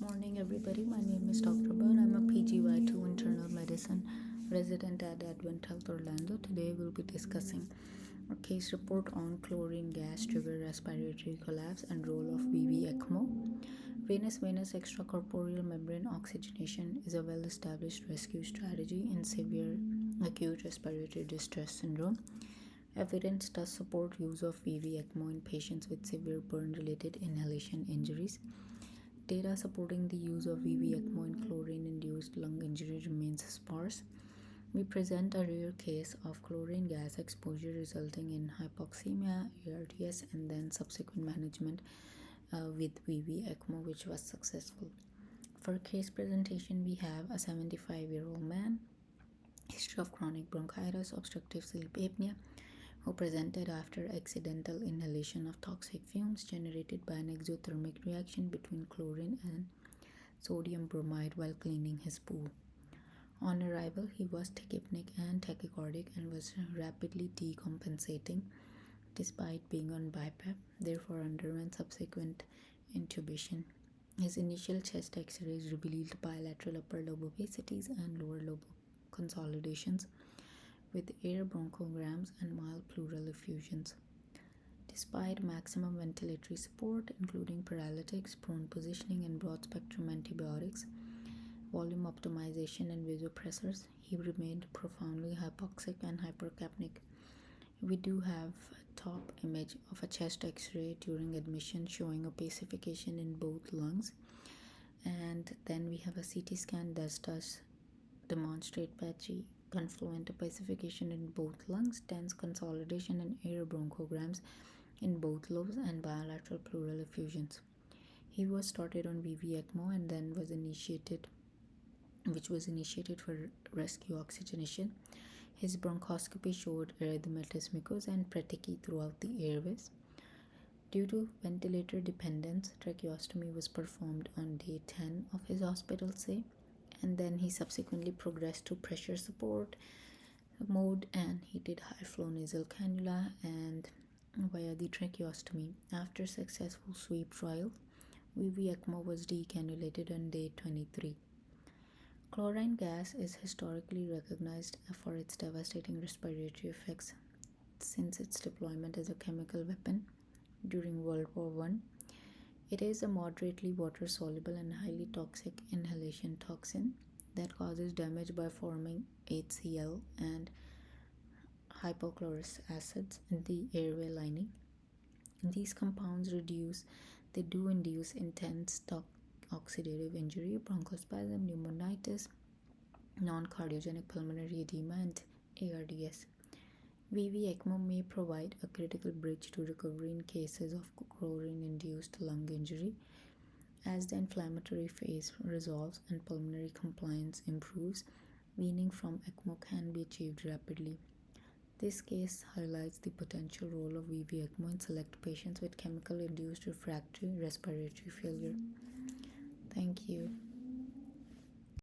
morning, everybody. My name is Dr. Bird. I'm a PGY2 internal medicine resident at Advent Health Orlando. Today, we'll be discussing a case report on chlorine gas trigger respiratory collapse and role of VV-ECMO. Venous extracorporeal membrane oxygenation is a well-established rescue strategy in severe acute respiratory distress syndrome. Evidence does support use of VV-ECMO in patients with severe burn-related inhalation injuries. Data supporting the use of VV-ECMO in chlorine-induced lung injury remains sparse. We present a rare case of chlorine gas exposure resulting in hypoxemia, ARDS, and then subsequent management with VV-ECMO, which was successful. For case presentation, we have a 75-year-old man, history of chronic bronchitis, obstructive sleep apnea, who presented after accidental inhalation of toxic fumes generated by an exothermic reaction between chlorine and sodium bromide while cleaning his pool. On arrival, he was tachypneic and tachycardic and was rapidly decompensating despite being on BiPAP, therefore underwent subsequent intubation. His initial chest x-rays revealed bilateral upper lobe opacities and lower lobe consolidations, with air bronchograms and mild pleural effusions. Despite maximum ventilatory support, including paralytics, prone positioning, and broad-spectrum antibiotics, volume optimization, and vasopressors, he remained profoundly hypoxic and hypercapnic. We do have a top image of a chest x-ray during admission showing opacification in both lungs, and then we have a CT scan that does demonstrate patchy confluent opacification in both lungs, dense consolidation and air bronchograms in both lobes, and bilateral pleural effusions. He was started on VV-ECMO and then was initiated for rescue oxygenation. His bronchoscopy showed erythematous mucosa and petechiae throughout the airways. Due to ventilator dependence, tracheostomy was performed on day 10 of his hospital stay, and then he subsequently progressed to pressure support mode and he did high flow nasal cannula and via the tracheostomy. After successful sweep trial, VV-ECMO was decannulated on day 23. Chlorine gas is historically recognized for its devastating respiratory effects since its deployment as a chemical weapon during World War I. It is a moderately water-soluble and highly toxic inhalation toxin that causes damage by forming HCl and hypochlorous acids in the airway lining. These compounds induce intense oxidative injury, bronchospasm, pneumonitis, non-cardiogenic pulmonary edema, and ARDS. VV-ECMO may provide a critical bridge to recovery in cases of chlorine-induced lung injury. As the inflammatory phase resolves and pulmonary compliance improves, weaning from ECMO can be achieved rapidly. This case highlights the potential role of VV-ECMO in select patients with chemical-induced refractory respiratory failure. Thank you.